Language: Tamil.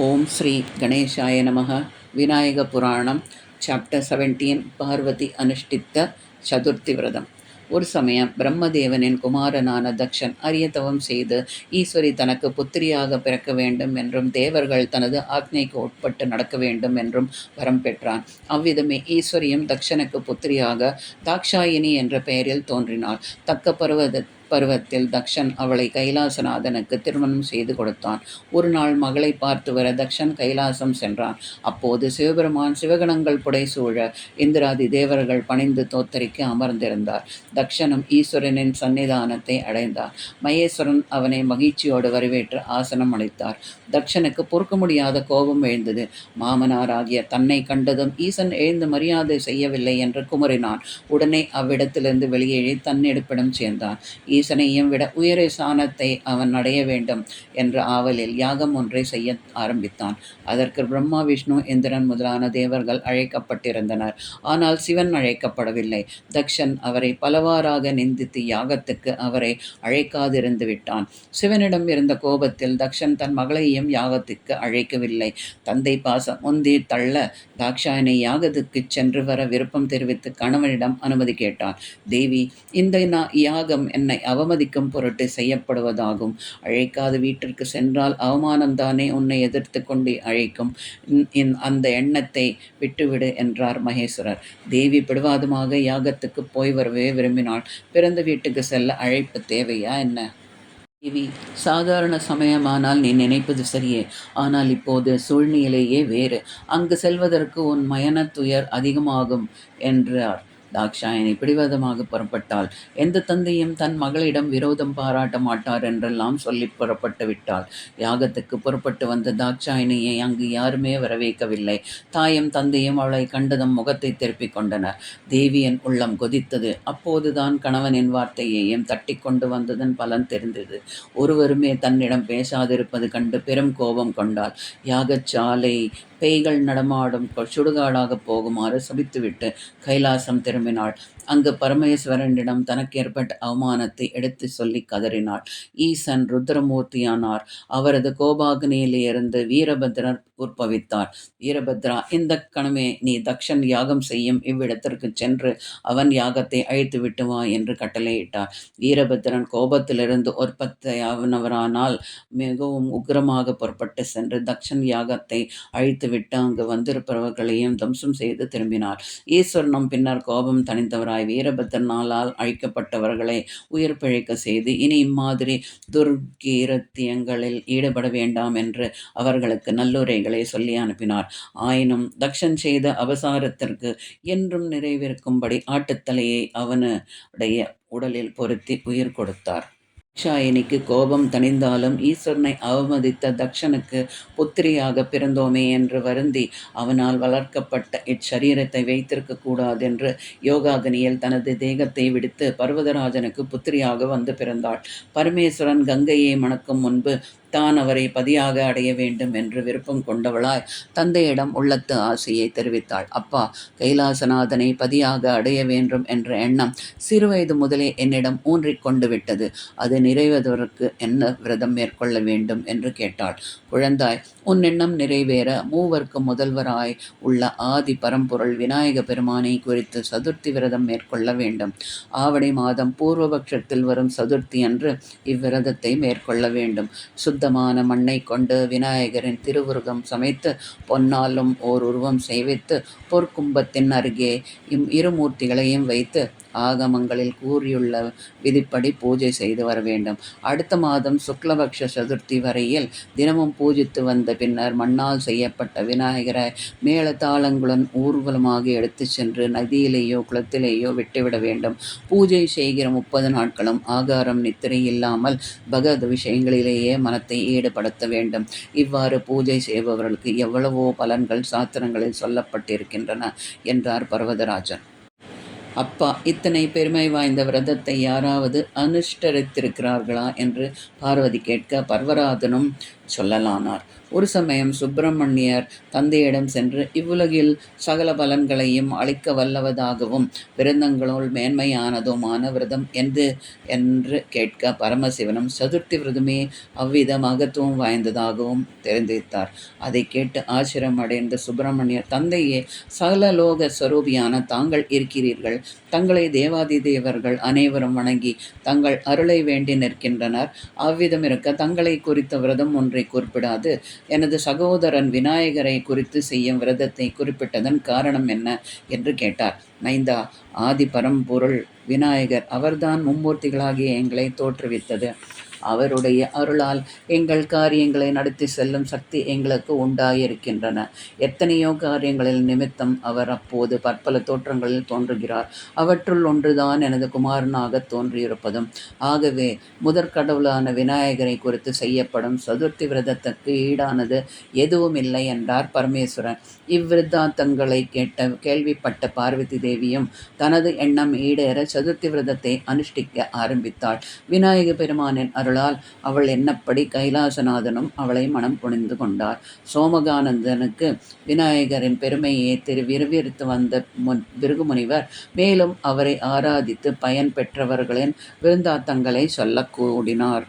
ஓம் ஸ்ரீ கணேசாய நமः. விநாயக புராணம் சாப்டர் 17 பார்வதி அனுஷ்டித்த சதுர்த்தி விரதம். ஒரு சமயம் பிரம்மதேவனின் குமாரனான தக்ஷன் அரிய தவம் செய்து ஈஸ்வரி தனக்கு புத்திரியாக பிறக்க வேண்டும் என்றும் தேவர்கள் தனது ஆக்ஞைக்கு உட்பட்டு நடக்க வேண்டும் என்றும் வரம் பெற்றான். அவ்விதமே ஈஸ்வரியும் தக்ஷனுக்கு புத்திரியாக தாக்ஷாயினி என்ற பெயரில் தோன்றினாள். தக்க பருவத்தில் தக்ஷன் அவளை கைலாசநாதனுக்கு திருமணம் செய்து கொடுத்தான். ஒரு நாள் மகளை பார்த்து வர தக்ஷன் கைலாசம் சென்றான். அப்போது சிவபெருமான் சிவகணங்கள் புடைசூழ இந்திராதி தேவர்கள் பணிந்து தோத்தரிக்க அமர்ந்திருந்தார். தக்ஷனும் ஈஸ்வரனின் சன்னிதானத்தை அடைந்தார். மகேஸ்வரன் அவனை மகிழ்ச்சியோடு வரவேற்று ஆசனம் அளித்தார். தக்ஷனுக்கு பொறுக்க முடியாத கோபம் எழுந்தது. மாமனாராகிய தன்னை கண்டதும் ஈசன் எழுந்து மரியாதை செய்யவில்லை என்று குமரினான். உடனே அவ்விடத்திலிருந்து வெளியேறி தன்னிடுப்பிடம் சேர்ந்தான். ஈசனையும் விட உயர சாணத்தை அவன் அடைய வேண்டும் என்ற ஆவலில் யாகம் ஒன்றை செய்ய ஆரம்பித்தான். அதற்கு பிரம்மா, விஷ்ணு, இந்திரன் முதலான தேவர்கள் அழைக்கப்பட்டிருந்தனர். ஆனால் சிவன் அழைக்கப்படவில்லை. தக்ஷன் அவரை பலவாறாக நிந்தித்து யாகத்துக்கு அவரை அழைக்காதிருந்து விட்டான். சிவனிடம் இருந்த கோபத்தில் தக்ஷன் தன் மகளையும் யாகத்துக்கு அழைக்கவில்லை. தந்தை பாசம் முந்தி தள்ள தாக்ஷாயனை யாகத்துக்கு சென்று வர விருப்பம் தெரிவித்து கணவனிடம் அனுமதி கேட்டான். தேவி, இந்த யாகம் என்னை அவமதிக்கும் பொருட்டு செய்யப்படுவதாகும். அழைக்காத வீட்டிற்கு சென்றால் அவமானம்தானே உன்னை எதிர்த்து கொண்டு அழைக்கும். அந்த எண்ணத்தை விட்டுவிடு என்றார் மகேஸ்வரர். தேவி பிடிவாதமாக யாகத்துக்கு போய் வரவே விரும்பினாள். பிறந்த வீட்டுக்கு செல்ல அழைப்பு தேவையா என்ன? தேவி, சாதாரண சமயமானால் நீ நினைப்பது சரியே. ஆனால் இப்போது சூழ்நிலையே வேறு. அங்கு செல்வதற்கு உன் மயனத்துயர் அதிகமாகும் என்றார். தாக்ஷாயணி பிடிவாதமாக புறப்பட்டாள். எந்த தந்தையும் தன் மகளிடம் விரோதம் பாராட்ட மாட்டார் என்றெல்லாம் சொல்லி புறப்பட்டு விட்டாள். யாகத்துக்கு புறப்பட்டு வந்த தாக்ஷாயணியை அங்கு யாருமே வரவேற்கவில்லை. தாயும் தந்தையும் அவளை கண்டதும் முகத்தை திருப்பிக் கொண்டனர். தேவியின் உள்ளம் கொதித்தது. அப்போதுதான் கணவனின் வார்த்தையையும் தட்டி கொண்டு வந்ததன் பலன் தெரிந்தது. ஒருவருமே தன்னிடம் பேசாதிருப்பது கண்டு பெரும் கோபம் கொண்டாள். யாகச்சாலை பேய்கள் நடமாடும் சுடுகாடாக போகுமாறு சபித்துவிட்டு கைலாசம் திரும்பினாள். அங்கு பரமேஸ்வரனிடம் தனக்கு ஏற்பட்ட அவமானத்தை எடுத்து சொல்லி கதறினாள். ஈசன் ருத்ரமூர்த்தியானார். அவரது கோபாக்னியிலிருந்து வீரபத்ரர் உற்பவித்தார். வீரபத்ரா, இந்த கணமே நீ தக்ஷன் யாகம் செய்யும் இவ்விடத்திற்கு சென்று அவன் யாகத்தை அழித்து விட்டு வா என்று கட்டளையிட்டார். வீரபத்ரன் கோபத்திலிருந்து உற்பத்தியானவரானால் மிகவும் உக்கிரமாக புறப்பட்டு சென்று தக்ஷன் யாகத்தை அழித்து விட்டு அங்கு வந்திருப்பவர்களையும் தம்சம் செய்து திரும்பினார். ஈஸ்வரனும் பின்னர் கோபம் தணிந்தவராய் வீரபத்ரனாலால் அழிக்கப்பட்டவர்களை உயிர் பிழைக்க செய்து இனி இம்மாதிரி துர்கீரத்தியங்களில் ஈடுபட வேண்டாம் என்று அவர்களுக்கு நல்லுரைகளை சொல்லி அனுப்பினார். ஆயினும் தக்ஷன் செய்த அபசாரத்திற்கு என்றும் நிறைவேற்கும்படி ஆட்டுத்தலையை அவனுடைய உடலில் பொருத்தி உயிர் கொடுத்தார். தாக்ஷாயணிக்கு கோபம் தணிந்தாலும் ஈஸ்வரனை அவமதித்த தக்ஷனுக்கு புத்திரியாக பிறந்தோமே என்று வருந்தி அவனால் வளர்க்கப்பட்ட இச்சரீரத்தை வைத்திருக்க கூடாதென்று யோகாக்னியில் தனது தேகத்தை விடுத்து பர்வதராஜனுக்கு புத்திரியாக வந்து பிறந்தாள். பரமேஸ்வரன் கங்கையை மணக்கும் முன்பு தான் அவரை பதியாக அடைய வேண்டும் என்று விருப்பம் கொண்டவளாய் தந்தையிடம் உள்ளத்து ஆசையை தெரிவித்தாள். அப்பா, கைலாசநாதனை பதியாக அடைய வேண்டும் என்ற எண்ணம் சிறுவயது முதலே என்னிடம் ஊன்றிக் கொண்டு விட்டது. அது நிறைவேறுவதற்கு என்ன விரதம் மேற்கொள்ள வேண்டும் என்று கேட்டாள். குழந்தாய், உன் எண்ணம் நிறைவேற மூவர்க்கு முதல்வராய் உள்ள ஆதி பரம்பொருள் விநாயக பெருமானை குறித்து சதுர்த்தி விரதம் மேற்கொள்ள வேண்டும். ஆவணி மாதம் பூர்வபட்சத்தில் வரும் சதுர்த்தி அன்று இவ்விரதத்தை மேற்கொள்ள வேண்டும். சுத்தமான மண்ணை கொண்டு விநாயகரின் திருவுருவம் சமைத்து பொன்னாலும் ஓர் உருவம் செய்வித்து பொற்கும்பத்தின் அருகே இருமூர்த்திகளையும் வைத்து ஆகமங்களில் கூறியுள்ள விதிப்படி பூஜை செய்து வர வேண்டும். அடுத்த மாதம் சுக்லபக்ஷ சதுர்த்தி வரையில் தினமும் பூஜித்து வந்த பின்னர் மண்ணால் செய்யப்பட்ட விநாயகரை மேளதாளங்களுடன் ஊர்வலமாக எடுத்து சென்று நதியிலேயோ குளத்திலேயோ விட்டுவிட வேண்டும். பூஜை செய்கிற 30 நாட்களும் ஆகாரம் நித்திரை இல்லாமல் பகவத் விஷயங்களிலேயே மனத்தை ஈடுபடுத்த வேண்டும். இவ்வாறு பூஜை செய்பவர்களுக்கு எவ்வளவோ பலன்கள் சாத்திரங்களில் சொல்லப்பட்டிருக்கின்றன என்றார் பர்வதராஜன். அப்பா, இத்தனை பெருமை வாய்ந்த விரதத்தை யாராவது அனுஷ்டரித்திருக்கிறார்களா என்று பார்வதி கேட்க, பர்வராஜனும் சொல்லலானார். ஒரு சமயம் சுப்பிரமணியர் தந்தையிடம் சென்று, இவ்வுலகில் சகல பலன்களையும் அளிக்க வல்லவதாகவும் விரதங்களுள் மேன்மையானதுமான விரதம் என்று கேட்க, பரமசிவனும் சதுர்த்தி விரதமே அவ்வித மகத்துவம் வாய்ந்ததாகவும் தெரிவித்தார். அதை கேட்டு ஆச்சரியமடைந்த சுப்பிரமணியர், தந்தையே, சகல லோக ஸ்வரூபியான தாங்கள் இருக்கிறீர்கள். தங்களை தேவாதி தேவர்கள் அனைவரும் வணங்கி தங்கள் அருளை வேண்டி நிற்கின்றனர். அவ்விதம் இருக்க தங்களை குறித்த விரதம் ஒன்றை குறிப்பிடாது எனது சகோதரன் விநாயகரை குறித்து செய்யும் விரதத்தை குறிப்பிட்டதன் காரணம் என்ன என்று கேட்டார். மைந்தா, ஆதி பரம்பொருள் விநாயகர் அவர்தான் மும்மூர்த்திகளாகிய எங்களை தோற்றுவித்தது. அவருடைய அருளால் எங்கள் காரியங்களை நடத்தி செல்லும் சக்தி எங்களுக்கு உண்டாயிருக்கின்றன. எத்தனையோ காரியங்களில் நிமித்தம் அவர் அப்போது பற்பல தோற்றங்களில் தோன்றுகிறார். அவற்றுள் ஒன்றுதான் எனது குமாரனாக தோன்றியிருப்பதும். ஆகவே முதற்கடவுளான விநாயகரை குறித்து செய்யப்படும் சதுர்த்தி விரதத்துக்கு ஈடானது எதுவும் இல்லை என்றார் பரமேஸ்வரன். இவ்விருத்தாந்தங்களை கேள்விப்பட்ட பார்வதி தேவியும் தனது எண்ணம் ஈடேற சதுர்த்தி விரதத்தை அனுஷ்டிக்க ஆரம்பித்தாள். விநாயக பெருமானின் அருளால் அவள் எண்ணப்படி கைலாசநாதனும் அவளை மனம் புனிந்து கொண்டார். சோமகானந்தனுக்கு விநாயகரின் பெருமையை விரிவித்து வந்த பிருகுமுனிவர் மேலும் அவரை ஆராதித்து பயன் பெற்றவர்களின் விருந்தாந்தங்களை சொல்ல கூடினார்.